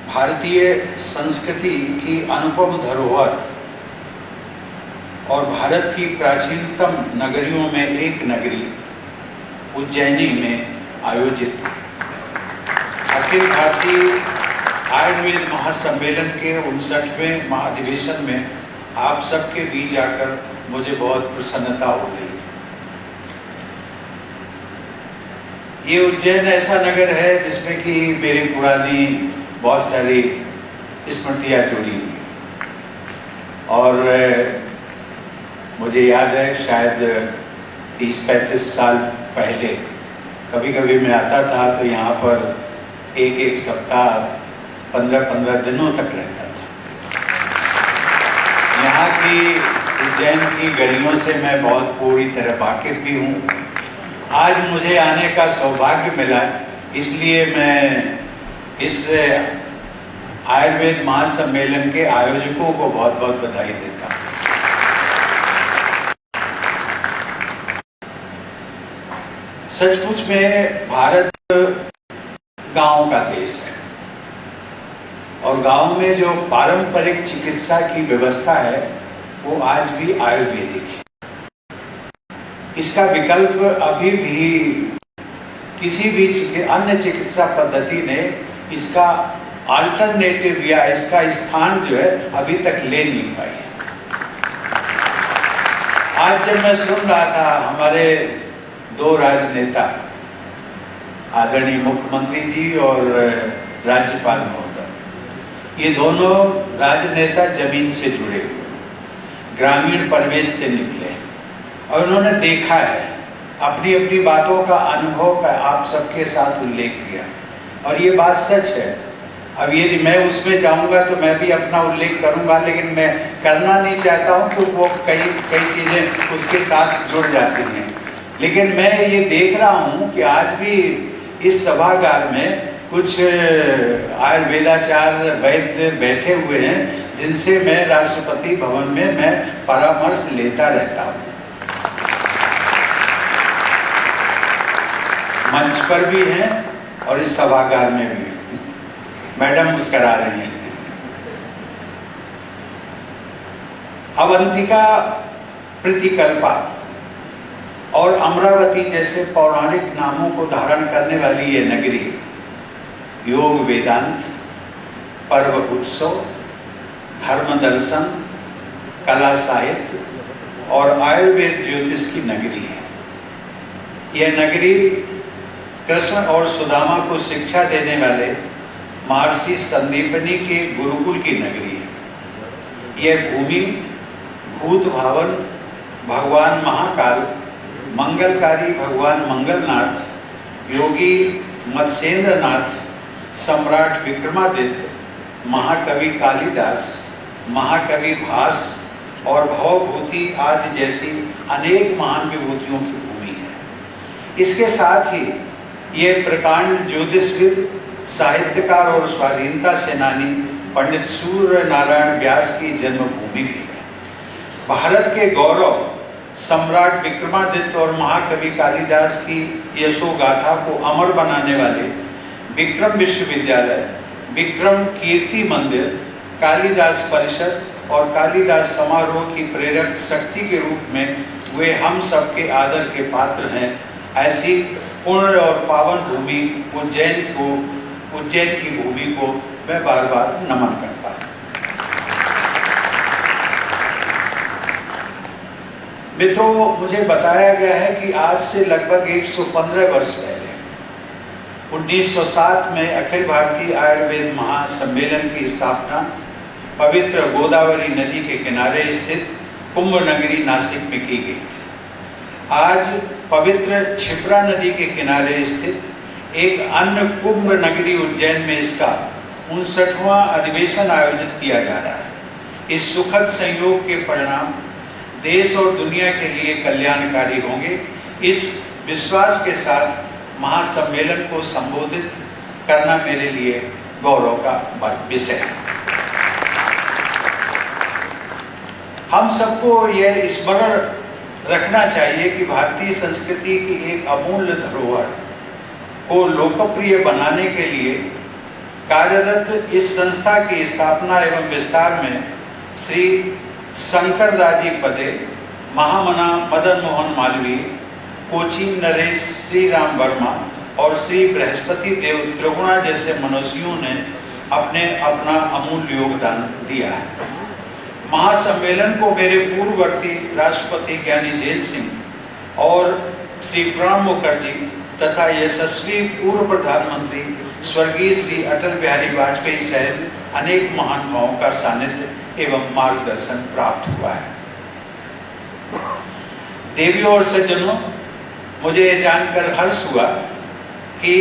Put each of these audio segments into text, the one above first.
भारतीय संस्कृति की अनुपम धरोहर और भारत की प्राचीनतम नगरियों में एक नगरी उज्जैनी में आयोजित अखिल भारतीय आयुर्वेद महासम्मेलन के 59वें महाधिवेशन में आप सबके बीच आकर मुझे बहुत प्रसन्नता हो रही है। ये उज्जैन ऐसा नगर है जिसमें कि मेरी पुरानी बहुत सारी स्मृतियां जुड़ी हुई और मुझे याद है शायद 30-35 साल पहले कभी कभी मैं आता था तो यहाँ पर एक सप्ताह 15-15 दिनों तक रहता था। यहाँ की उज्जैन की गलियों से मैं बहुत पूरी तरह वाकिफ भी हूँ। आज मुझे आने का सौभाग्य मिला, इसलिए मैं इस आयुर्वेद महासम्मेलन के आयोजकों को बहुत बहुत बधाई देता हूँ। सचमुच में भारत गांव का देश है और गांव में जो पारंपरिक चिकित्सा की व्यवस्था है वो आज भी आयुर्वेदिक है। इसका विकल्प अभी भी किसी भी अन्य चिकित्सा पद्धति ने इसका अल्टरनेटिव या इसका स्थान जो है अभी तक ले नहीं पाई है। आज जब मैं सुन रहा था हमारे दो राजनेता आदरणीय मुख्यमंत्री जी और राज्यपाल महोदय, ये दोनों राजनेता जमीन से जुड़े हुए, ग्रामीण परिवेश से निकले और उन्होंने देखा है, अपनी अपनी बातों का अनुभव का आप सबके साथ उल्लेख किया और ये बात सच है। अब यदि मैं उसमें जाऊंगा तो मैं भी अपना उल्लेख करूंगा, लेकिन मैं करना नहीं चाहता हूं कि वो कई चीजें उसके साथ जुड़ जाती हैं। लेकिन मैं ये देख रहा हूं कि आज भी इस सभागार में कुछ आयुर्वेदाचार्य वैद्य बैठे हुए हैं जिनसे मैं राष्ट्रपति भवन में मैं परामर्श लेता रहता हूं। मंच पर भी हैं और इस सभागार में भी हैं। मैडम मुस्करा रही हैं। अवंतिका, प्रतिकल्पा और अमरावती जैसे पौराणिक नामों को धारण करने वाली ये नगरी योग, वेदांत, पर्व, उत्सव, धर्म, दर्शन, कला, साहित्य और आयुर्वेद ज्योतिष की नगरी है। यह नगरी कृष्ण और सुदामा को शिक्षा देने वाले महर्षि संदीपनी के गुरुकुल की नगरी है। यह भूमि भूत भावन भगवान महाकाल, मंगलकारी भगवान मंगलनाथ, योगी मत्स्येंद्रनाथ, सम्राट विक्रमादित्य, महाकवि कालिदास, महाकवि भास और भवभूति आदि जैसी अनेक महान विभूतियों की भूमि है। इसके साथ ही ये प्रकांड ज्योतिषविद, साहित्यकार और स्वाधीनता सेनानी पंडित सूर्य नारायण व्यास की जन्मभूमि भी है। भारत के गौरव सम्राट विक्रमादित्य और महाकवि कालिदास की यशोगाथा को अमर बनाने वाले विक्रम विश्वविद्यालय, विक्रम कीर्ति मंदिर, कालिदास परिषद और कालिदास समारोह की प्रेरक शक्ति के रूप में वे हम सबके आदर के पात्र हैं। ऐसी पूर्ण और पावन भूमि उज्जैन की भूमि को मैं बार बार नमन करता हूं। मित्रों, मुझे बताया गया है कि आज से लगभग 115 वर्ष पहले 1907 में अखिल भारतीय आयुर्वेद महासम्मेलन की स्थापना पवित्र गोदावरी नदी के किनारे स्थित कुंभ नगरी नासिक में की गई थी। आज पवित्र क्षिप्रा नदी के किनारे स्थित एक अन्य कुंभ नगरी उज्जैन में इसका 59वां अधिवेशन आयोजित किया जा रहा है। इस सुखद संयोग के परिणाम देश और दुनिया के लिए कल्याणकारी होंगे। इस विश्वास के साथ महासम्मेलन को संबोधित करना मेरे लिए गौरव का विषय है। हम सबको यह स्मरण रखना चाहिए कि भारतीय संस्कृति की एक अमूल्य धरोहर को लोकप्रिय बनाने के लिए कार्यरत इस संस्था की स्थापना एवं विस्तार में श्री शंकरदाजी पदे, महामना मदन मोहन मालवीय, कोचिन नरेश श्री राम वर्मा और श्री बृहस्पति देव त्रिगुणा जैसे मनुष्यों ने अपना अमूल्य योगदान दिया है। महासम्मेलन को मेरे पूर्ववर्ती राष्ट्रपति ज्ञानी जैल सिंह और श्री प्रणब मुखर्जी तथा यशस्वी पूर्व प्रधानमंत्री स्वर्गीय श्री अटल बिहारी वाजपेयी सहित अनेक महानुभावों का सानिध्य एवं मार्गदर्शन प्राप्त हुआ है। देवियों और सज्जनों, मुझे यह जानकर हर्ष हुआ कि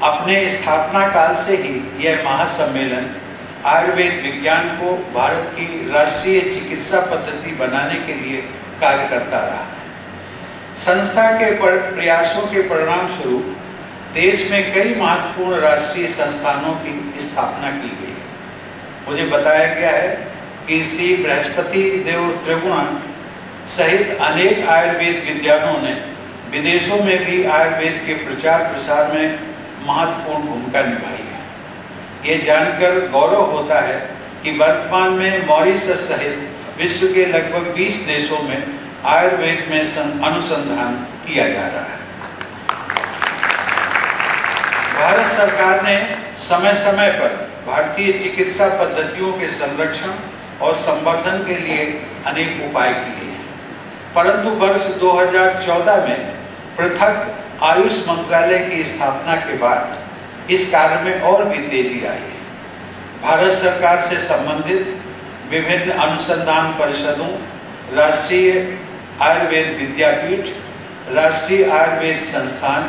अपने स्थापना काल से ही यह महासम्मेलन आयुर्वेद विज्ञान को भारत की राष्ट्रीय चिकित्सा पद्धति बनाने के लिए कार्य करता रहा है। संस्था के प्रयासों के परिणाम स्वरूप देश में कई महत्वपूर्ण राष्ट्रीय संस्थानों की स्थापना की गई है। मुझे बताया गया है कि श्री बृहस्पति देव त्रिगुणा सहित अनेक आयुर्वेद विद्वानों ने विदेशों में भी आयुर्वेद के प्रचार प्रसार में महत्वपूर्ण भूमिका निभाई है। ये जानकर गौरव होता है कि वर्तमान में मॉरिशस सहित विश्व के लगभग 20 देशों में आयुर्वेद में अनुसंधान किया जा रहा है। भारत सरकार ने समय समय पर भारतीय चिकित्सा पद्धतियों के संरक्षण और संवर्धन के लिए अनेक उपाय किए हैं, परंतु वर्ष 2014 में पृथक आयुष मंत्रालय की स्थापना के बाद इस कार्य में और भी तेजी आई है। भारत सरकार से संबंधित विभिन्न अनुसंधान परिषदों, राष्ट्रीय आयुर्वेद विद्यापीठ, राष्ट्रीय आयुर्वेद संस्थान,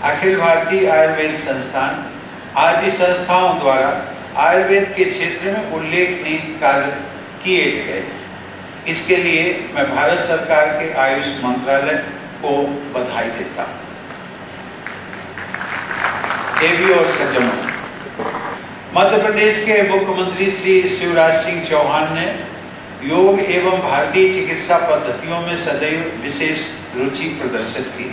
अखिल भारतीय आयुर्वेद संस्थान आदि संस्थाओं द्वारा आयुर्वेद के क्षेत्र में उल्लेखनीय कार्य किए गए हैं। इसके लिए मैं भारत सरकार के आयुष मंत्रालय को बधाई देता हूं। देवियों और सज्जनों, मध्य प्रदेश के मुख्यमंत्री श्री शिवराज सिंह चौहान ने योग एवं भारतीय चिकित्सा पद्धतियों में सदैव विशेष रुचि प्रदर्शित की।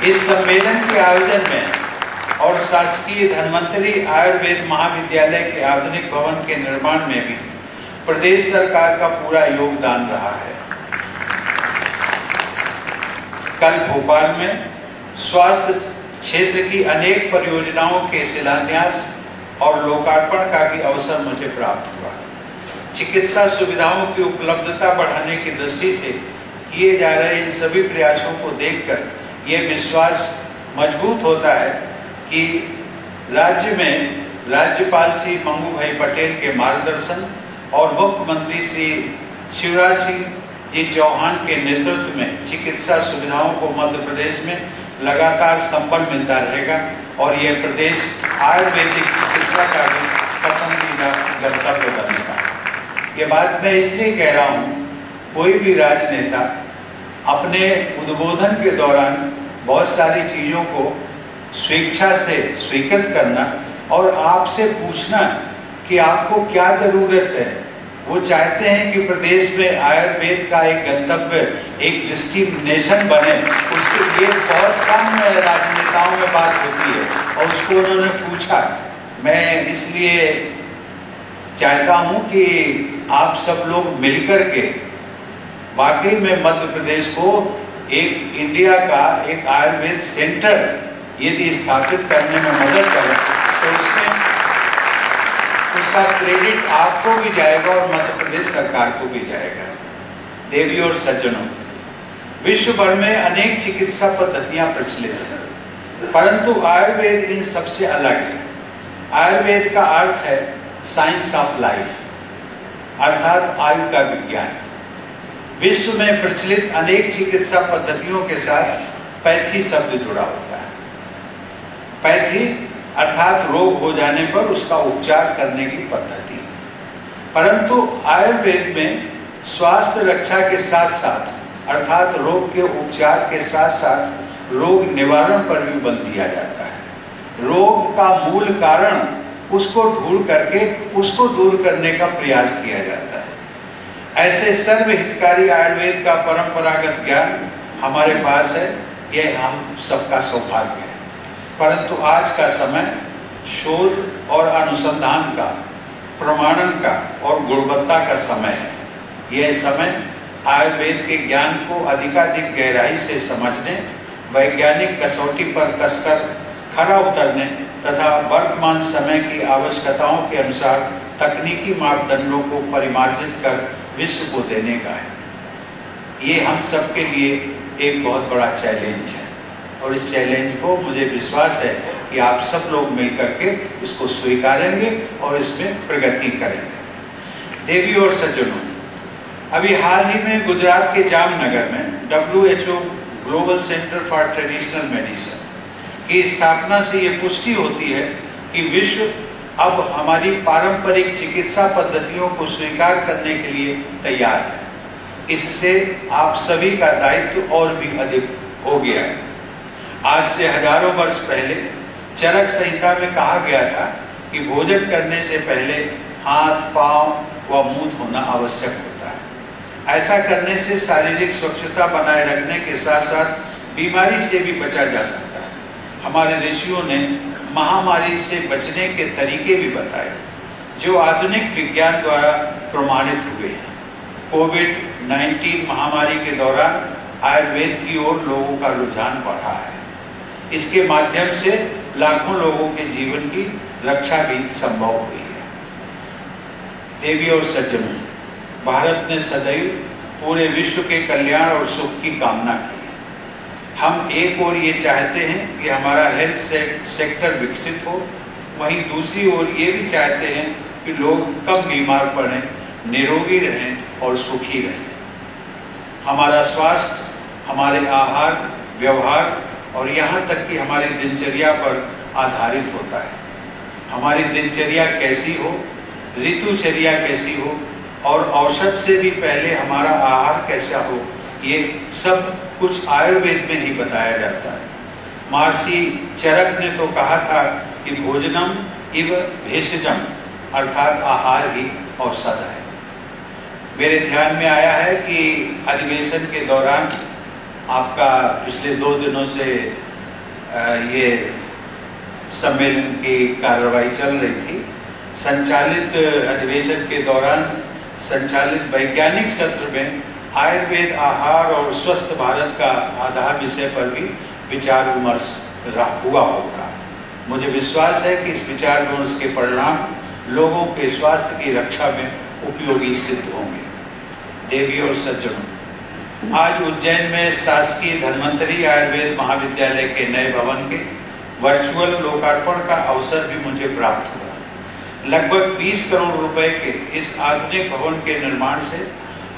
इस सम्मेलन के आयोजन में और शासकीय धन्वंतरी आयुर्वेद महाविद्यालय के आधुनिक भवन के निर्माण में भी प्रदेश सरकार का पूरा योगदान रहा है। कल भोपाल में स्वास्थ्य क्षेत्र की अनेक परियोजनाओं के शिलान्यास और लोकार्पण का भी अवसर मुझे प्राप्त हुआ। चिकित्सा सुविधाओं की उपलब्धता बढ़ाने की दृष्टि से किए जा रहे इन सभी प्रयासों को देखकर यह विश्वास मजबूत होता है कि राज्य में राज्यपाल श्री मंगू भाई पटेल के मार्गदर्शन और मुख्यमंत्री श्री शिवराज सिंह जी चौहान के नेतृत्व में चिकित्सा सुविधाओं को मध्य प्रदेश में लगातार संबल मिलता रहेगा और यह प्रदेश आयुर्वेदिक चिकित्सा का भी पसंदीदा गंतव्य बनेगा। ये बात मैं इसलिए कह रहा हूं, कोई भी राजनेता अपने उद्बोधन के दौरान बहुत सारी चीजों को स्वेच्छा से स्वीकृत करना और आपसे पूछना कि आपको क्या जरूरत है। वो चाहते हैं कि प्रदेश में आयुर्वेद का एक गंतव्य, एक डेस्टिनेशन बने। उसके लिए बहुत कम राजनेताओं में बात होती है और उसको उन्होंने पूछा। मैं इसलिए चाहता हूं कि आप सब लोग मिलकर के वाकई में मध्य प्रदेश को एक इंडिया का एक आयुर्वेद सेंटर यदि स्थापित करने में मदद करें तो उसमें उसका क्रेडिट आपको भी जाएगा और मध्य प्रदेश सरकार को भी जाएगा। देवियों और सज्जनों, विश्व भर में अनेक चिकित्सा पद्धतियां प्रचलित हैं, परंतु आयुर्वेद इन सबसे अलग है। आयुर्वेद का अर्थ है साइंस ऑफ लाइफ, अर्थात आयु का विज्ञान। विश्व में प्रचलित अनेक चिकित्सा पद्धतियों के साथ पैथी शब्द जुड़ा होता है। पैथी अर्थात रोग हो जाने पर उसका उपचार करने की पद्धति, परंतु आयुर्वेद में स्वास्थ्य रक्षा के साथ साथ अर्थात रोग के उपचार के साथ साथ रोग निवारण पर भी बल दिया जाता है। रोग का मूल कारण उसको ढूंढ करके उसको दूर करने का प्रयास किया जाता है। ऐसे सर्वहितकारी आयुर्वेद का परंपरागत ज्ञान हमारे पास है, यह हम सबका सौभाग्य है। परंतु आज का समय शोध और अनुसंधान का, प्रमाणन का और गुणवत्ता का समय है। यह समय आयुर्वेद के ज्ञान को अधिकाधिक गहराई से समझने, वैज्ञानिक कसौटी पर कसकर खरा उतरने तथा वर्तमान समय की आवश्यकताओं के अनुसार तकनीकी मापदंडों को परिमार्जित कर विश्व को देने का है। ये हम सबके लिए एक बहुत बड़ा चैलेंज है और इस चैलेंज को मुझे विश्वास है कि आप सब लोग मिलकर के इसको स्वीकारेंगे और इसमें प्रगति करेंगे। देवी और सज्जनों, अभी हाल ही में गुजरात के जामनगर में WHO global centre for traditional medicine की स्थापना से ये पुष्टि होती है कि विश्व अब हमारी पारंपरिक चिकित्सा पद्धतियों को स्वीकार करने के लिए तैयार है। इससे आप सभी का दायित्व और भी अधिक हो गया है। आज से हजारों वर्ष पहले चरक संहिता में कहा गया था कि भोजन करने से पहले हाथ, पांव व मुंह धोना आवश्यक होता है। ऐसा करने से शारीरिक स्वच्छता बनाए रखने के साथ साथ बीमारी से भी बचा जा सकता है। हमारे ऋषियों ने महामारी से बचने के तरीके भी बताए जो आधुनिक विज्ञान द्वारा प्रमाणित हुए हैं। कोविड-19 महामारी के दौरान आयुर्वेद की ओर लोगों का रुझान बढ़ा है। इसके माध्यम से लाखों लोगों के जीवन की रक्षा भी संभव हुई है। देवी और सज्जनों, भारत ने सदैव पूरे विश्व के कल्याण और सुख की कामना की है। हम एक ओर ये चाहते हैं कि हमारा हेल्थ सेक्टर विकसित हो, वहीं दूसरी ओर ये भी चाहते हैं कि लोग कम बीमार पड़ें, निरोगी रहें और सुखी रहें। हमारा स्वास्थ्य हमारे आहार, व्यवहार और यहाँ तक कि हमारी दिनचर्या पर आधारित होता है। हमारी दिनचर्या कैसी हो, ऋतुचर्या कैसी हो और औषध से भी पहले हमारा आहार कैसा हो, ये सब कुछ आयुर्वेद में ही बताया जाता है। महर्षि चरक ने तो कहा था कि भोजनम इव भेषजम, अर्थात आहार ही औषध है। मेरे ध्यान में आया है कि अधिवेशन के दौरान आपका पिछले 2 दिनों से ये सम्मेलन की कार्रवाई चल रही थी। संचालित अधिवेशन के दौरान संचालित वैज्ञानिक सत्र में आयुर्वेद, आहार और स्वस्थ भारत का आधार विषय पर भी विचार विमर्श हुआ होगा। मुझे विश्वास है कि इस विचार विमर्श के परिणाम लोगों के स्वास्थ्य की रक्षा में उपयोगी सिद्ध होंगे। देवी और सज्जनों, आज उज्जैन में शासकीय धन्वंतरी आयुर्वेद महाविद्यालय के नए भवन के वर्चुअल लोकार्पण का अवसर भी मुझे प्राप्त हुआ। लगभग 20 करोड़ रुपए के इस आधुनिक भवन के निर्माण से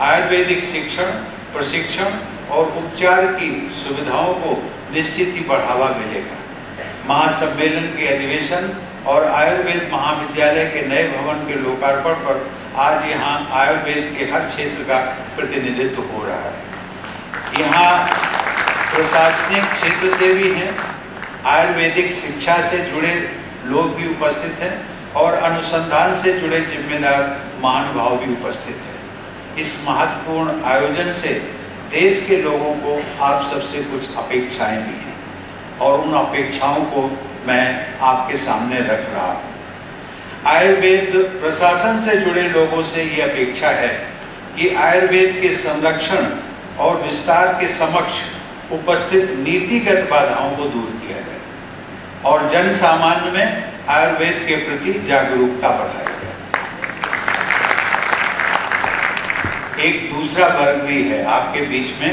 आयुर्वेदिक शिक्षण, प्रशिक्षण और उपचार की सुविधाओं को निश्चित ही बढ़ावा मिलेगा। महासम्मेलन के अधिवेशन और आयुर्वेद महाविद्यालय के नए भवन के लोकार्पण पर आज यहाँ आयुर्वेद के हर क्षेत्र का प्रतिनिधित्व हो रहा है। यहाँ प्रशासनिक क्षेत्र से भी हैं, आयुर्वेदिक शिक्षा से जुड़े लोग भी उपस्थित हैं और अनुसंधान से जुड़े जिम्मेदार महानुभाव भी उपस्थित हैं। इस महत्वपूर्ण आयोजन से देश के लोगों को आप सबसे कुछ अपेक्षाएं भी हैं और उन अपेक्षाओं को मैं आपके सामने रख रहा हूं। आयुर्वेद प्रशासन से जुड़े लोगों से ये अपेक्षा है कि आयुर्वेद के संरक्षण और विस्तार के समक्ष उपस्थित नीतिगत बाधाओं को दूर किया जाए और जन सामान्य में आयुर्वेद के प्रति जागरूकता बढ़ाई जाए। एक दूसरा वर्ग भी है आपके बीच में,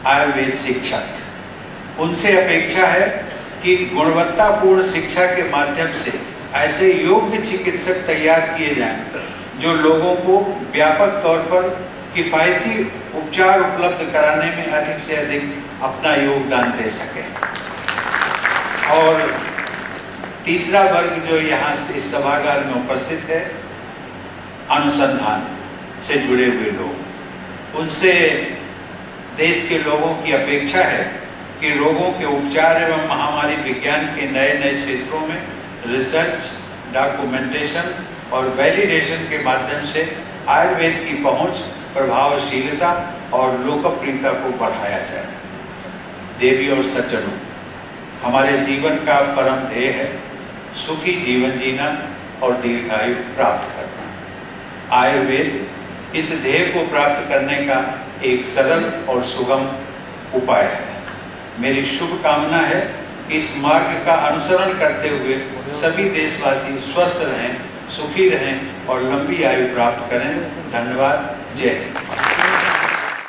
आयुर्वेद शिक्षक। उनसे अपेक्षा है कि गुणवत्तापूर्ण शिक्षा के माध्यम से ऐसे योग्य चिकित्सक तैयार किए जाएं जो लोगों को व्यापक तौर पर किफायती उपचार उपलब्ध कराने में अधिक से अधिक अपना योगदान दे सके। और तीसरा वर्ग जो यहाँ इस सभागार में उपस्थित है, अनुसंधान से जुड़े हुए लोग। उनसे देश के लोगों की अपेक्षा है कि रोगों के उपचार एवं महामारी विज्ञान के नए नए क्षेत्रों में रिसर्च, डॉक्यूमेंटेशन और वैलिडेशन के माध्यम से आयुर्वेद की पहुंच, प्रभावशीलता और लोकप्रियता को बढ़ाया जाए। देवी और सज्जनों, हमारे जीवन का परम ध्येय है सुखी जीवन जीना और दीर्घायु प्राप्त करना। आयुर्वेद इस ध्येय को प्राप्त करने का एक सरल और सुगम उपाय है। मेरी शुभकामना है कि इस मार्ग का अनुसरण करते हुए सभी देशवासी स्वस्थ रहें, सुखी रहें और लंबी आयु प्राप्त करें। धन्यवाद। जय हिंद।